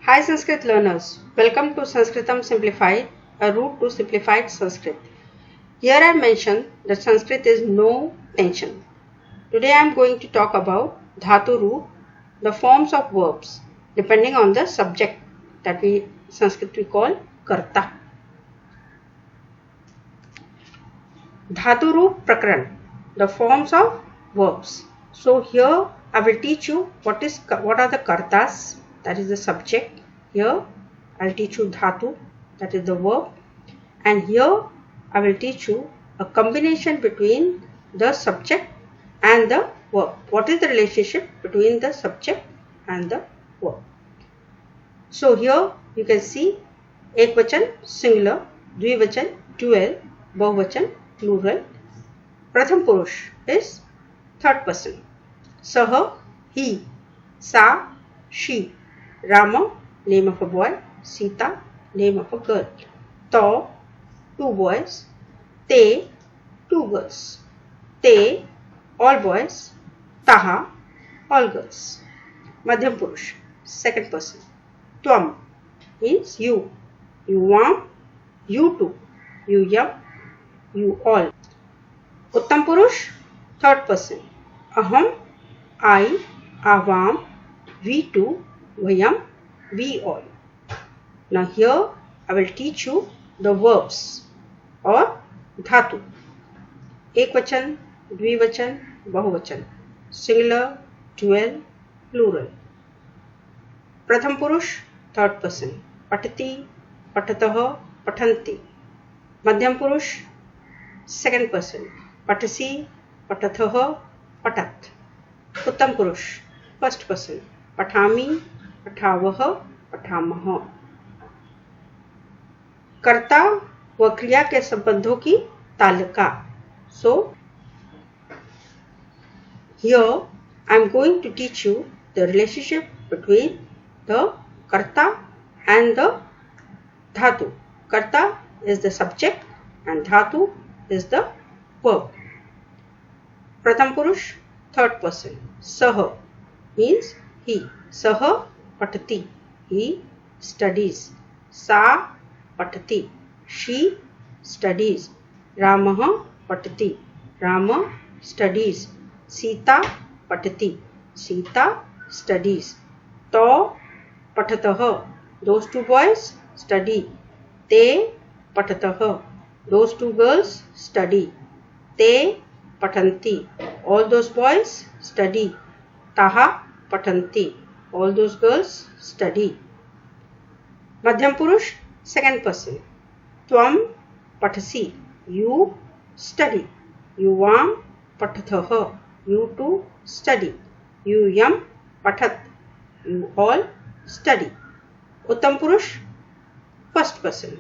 Hi Sanskrit learners, welcome to Sanskritam Simplified, a route to simplified Sanskrit. Here I mentioned that Sanskrit is no tension. Today I am going to talk about Dhatu root, the forms of verbs depending on the subject that Sanskrit we call Karta. Dhatu root Prakaran, the forms of verbs. So here I will teach you what are the Kartas, that is the subject. Here I will teach you Dhatu, that is the verb, and here I will teach you a combination between the subject and the verb. What is the relationship between the subject and the verb? So here you can see Ekvachan singular, Dvivachan dual, Bahuvachan plural. Pratham Purush is third person. Saha, he, Sa, she, Rama, name of a boy, Sita, name of a girl. Ta, two boys, Te, two girls. Te, all boys, Taha, all girls. Madhyam Purush, second person. Tvam means you, Yuvam, you two, Yuyam, you all. Uttam Purush, third person. Aham, I, Avam, we two, Vayam, we all. Now here I will teach you the verbs or dhatu. Ekvachan, Dvivachan, Bahuvachan. Singular, dual, plural. Pratham Purush, third person. Patati, Patataha, Patanti. Madhyam Purush, second person. Patasi, Patathaha, Patat. Uttam Purush, first person. Patami, Patavaha, Patamaha. कर्ता व क्रिया के संबंधों की तालिका. So here I am going to teach you the relationship between the karta and the dhatu. Karta is the subject and dhatu is the verb. Pratham Purush, third person. Saha means he. Saha patati, he studies. Sa patati, she studies. Ramaha patati, Rama studies. Sita patati, Sita studies. Ta patataha, those two boys study. Te patataha, those two girls study. Te patanti, all those boys study. Taha patanti, all those girls study. Madhyam Purush, second person. Tvam patasi, you study. Yuvam patathaha, you too study. Yuyam patat, you all study. Uttam Purush, first person.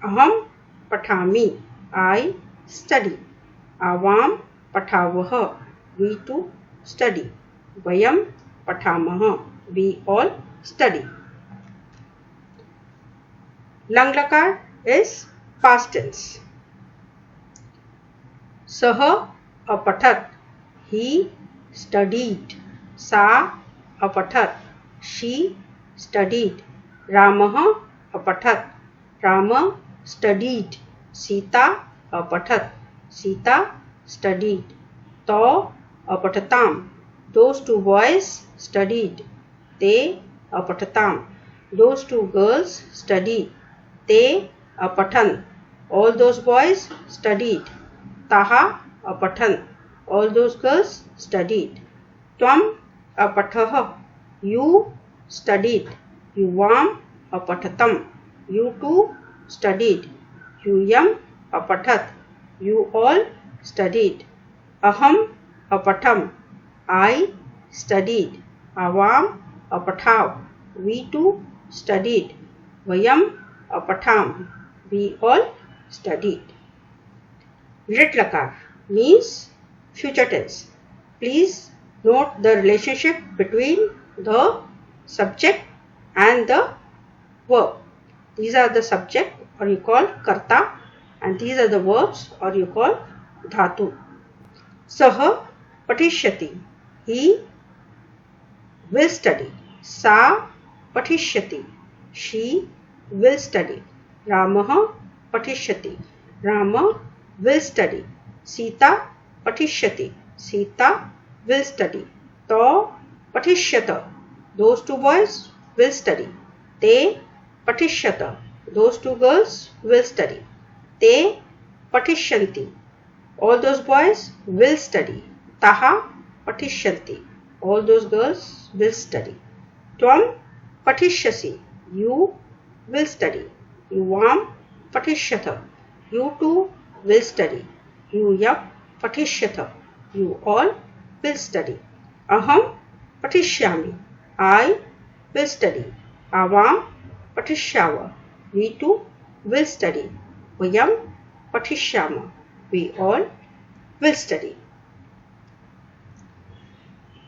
Aham patami, I study. Avam patavaha, we too study. Vayam patamaha, we all study. Lang lakar is past tense. Saha apatat, he studied. Sa apatat, she studied. Ramaha apatat, Rama studied. Sita apatat, Sita studied. Ta apatatam, those two boys studied. Te apatatam, those two girls studied. Te apatan, all those boys studied. Taha apatan, all those girls studied. Tvam apataha, you studied. Yuvam apatatam, you too studied. Yuyam apatat, you all studied. Aham apatam, I studied. Avam apatav, we too studied. Vayam apatam, we all studied. Lit lakar means future tense. Please note the relationship between the subject and the verb. These are the subject or you call karta and these are the verbs or you call dhatu. Saha patishyati, he will study. Sa patishyati, She will study. Ramah patishyati. Rama will study. Sita patishyati. Sita will study. Tau patishyata. Those two boys will study. Te patishyata. Those two girls will study. Te patishyanti. All those boys will study. Taha patishyanti. All those girls will study. Tvam patishyasi. You will study. Yuvam patishyata. You too will study. Yuyam patishyata. You all will study. Aham patishyami. I will study. Avam patishyava. We too will study. Vayam patishyama. We all will study.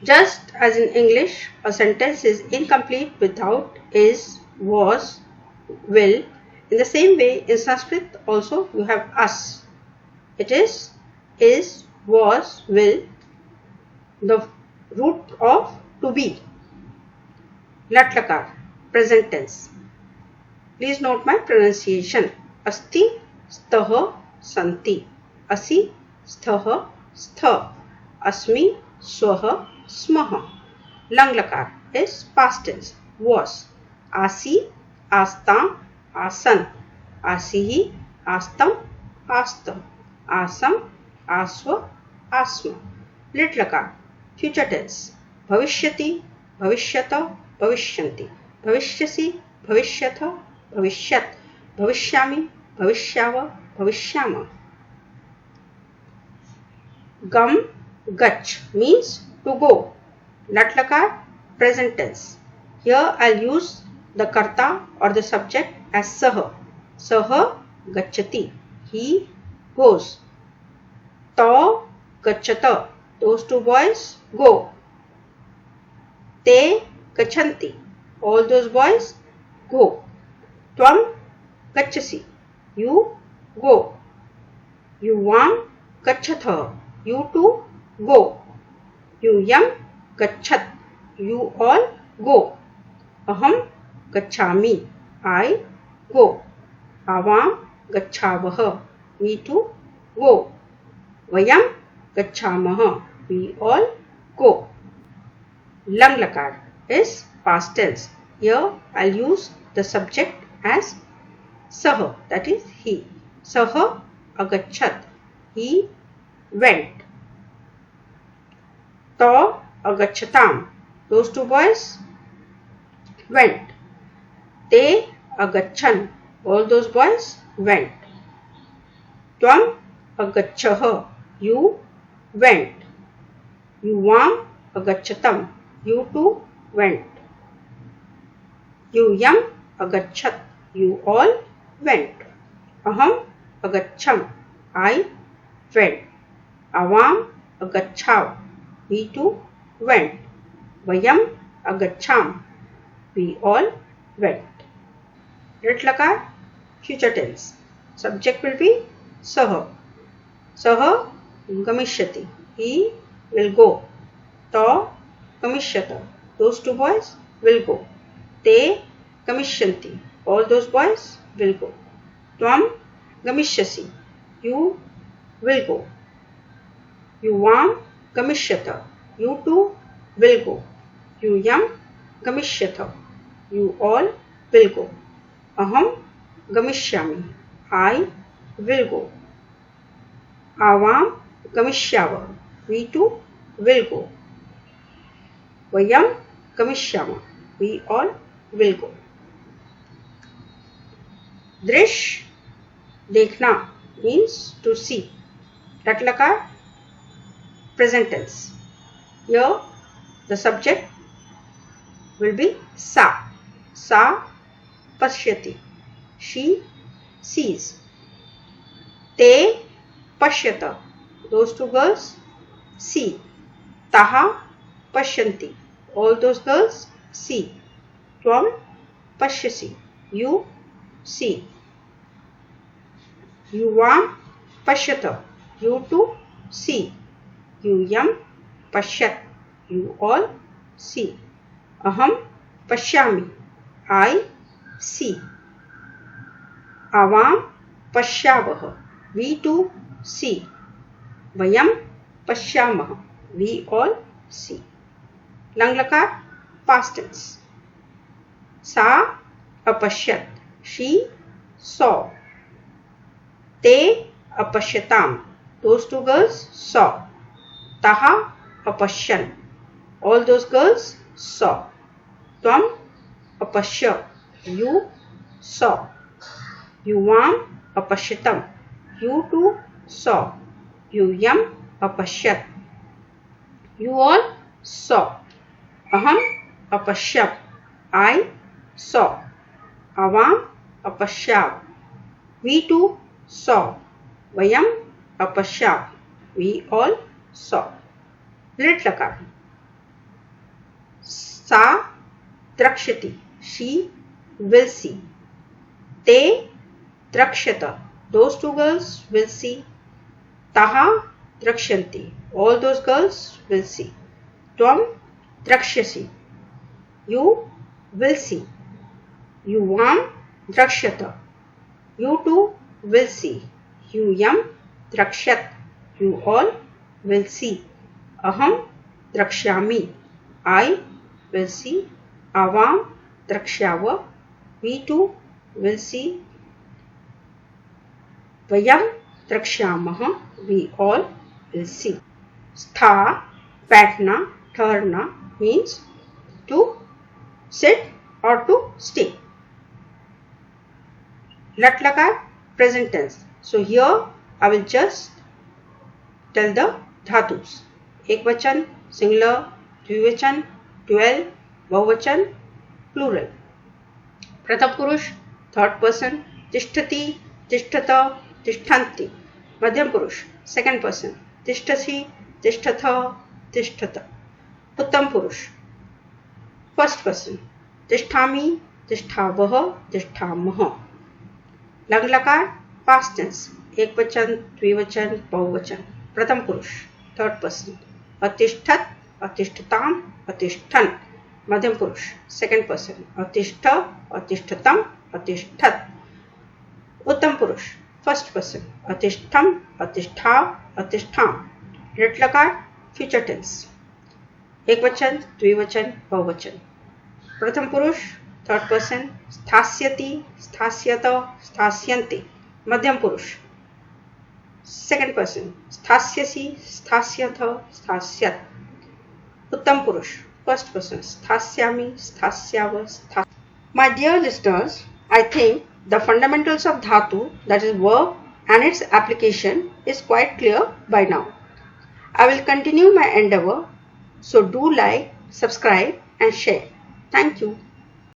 Just as in English, a sentence is incomplete without is, was, will. In the same way, in Sanskrit also you have us. It is, was, will, the root of to be. Lat lakar, present tense. Please note my pronunciation. Asti, stah, santi. Asi, stah, stha. Asmi, swah, smah. Lang lakar is past tense. Was. Asi, astam, asan. Asihi, astam, astam. Asam, aswa, asma. Lit lakar, future tense. Bhavishyati, bhavishyata, bhavishyanti. Bhavishyasi, bhavishyatha, bhavishyat. Bhavishyami, bhavishyava, bhavishyama. Gam, gach means to go. Lat lakar, present tense. Here I'll use the karta or the subject as saha. Saha gachati. He goes. Tau gachata. Those two boys go. Te gachanti. All those boys go. Tvam gachasi. You go. Yuvam gachatha. You too go. Yuyam gachat. You all go. Aham gachami. I go. Avam gachavah. We too go. Vayam gachamaha. We all go. Lang lakar is past tense. Here I'll use the subject as saha, that is he. Saha agachat. He went. Tau agachatam. Those two boys went. Te agachan. All those boys went. Tvam agachaha. You went. Yuvam agachatam. You too went. Yuyam agachat. You all went. Aham agacham. I went. Avam agachav. We too went. Vayam agacham. We all went. Lit lakar, future tense. Subject will be saha. Saha gamishyati. He will go. Tau gamishyata. Those two boys will go. Te gamishyanti. All those boys will go. Tvam gamishyasi. You will go. Yuvam gamishyata. You too will go. Yuyam gamishyatha. You all will go. Aham gamishyami. I will go. Avam gamishyava. We too will go. Vayam gamishyama. We all will go. Drish, dekhna means to see. Lat lakar, present tense. Here the subject will be sa. Sa pashyati. She sees. Te pashyata. Those two girls see. Taha pashyanti. All those girls see. Tvam pashyasi. You see. Yuvam pashyata. You too see. Yuyam pashyat. You all see. Aham pashyami. I see. Awam पश्यावः, we too see. वयम पश्यामः, we all see. Lung लकार past tense. सा अपश्यत, she saw. ते अपश्यताम, those two girls saw. तः अपश्यन्, all those girls saw. त्वम अपश्य, you saw. युवाम अपश्यतम, you too saw. यूयम अपश्यत, you all saw. अहम अपश्यप, I saw. Awam अपश्याव, we too saw. Vayam अपश्याव, we all saw. Lit लकार. सा द्रक्ष्यति, she will see. ते द्रक्ष्यत, those two girls will see. तः द्रक्ष्यन्ति, all those girls will see. त्वम द्रक्ष्यसि, you will see. युवाम द्रक्ष्यत, you too will see. यूयम द्रक्ष्यत, you all will see. अहम द्रक्ष्यामि, I will see. Awam द्रक्ष्याव, we too will see. Vayam द्रक्ष्यामः, we all will see. स्था बैठना, ठहरना means to sit or to stay. लट लकार present tense. So here I will just tell the धातुस. एक वचन, singular, द्विवचन, dual, बहुवचन, प्लूरल. प्रथम पुरुष, थर्ड पर्सन, तिष्ठति, तिष्ठत, तिष्ठन्ति. मध्यम पुरुष, सेकंड पर्सन, तिष्ठसि, तिष्ठथ, तिष्ठत. उत्तम पुरुष, फर्स्ट पर्सन, तिष्ठामि, तिष्ठावः, तिष्ठामः. लंग लकार पास्ट टेंस. एक वचन, द्विवचन, बहुवचन. प्रथम पुरुष, थर्ड पर्सन, अतिष्ठत, अतिष्ठताम, अतिष्ठन्. मध्यम पुरुष, सेकंड पर्सन, अतिष्ठ, अतिष्ठतम, अतिष्ठत. उत्तम पुरुष, फर्स्ट पर्सन, अतिष्ठम, अतिष्ठाव, अतिष्ठाम. लिट लकार फ्यूचर टेंस. एक वचन, द्विवचन, बहुवचन. प्रथम पुरुष, थर्ड पर्सन, स्थास्यति, स्थास्यत, स्थास्यन्ति. मध्यम पुरुष, सेकंड पर्सन, स्थास्यसि, स्थास्यथ, स्थास्यत. उत्तम पुरुष, फर्स्ट पर्सन, स्थास्यामि, स्थास्याव, स्था. My dear listeners, I think the fundamentals of dhatu, that is verb, and its application is quite clear by now. I will continue my endeavor, so do like, subscribe and share. Thank you.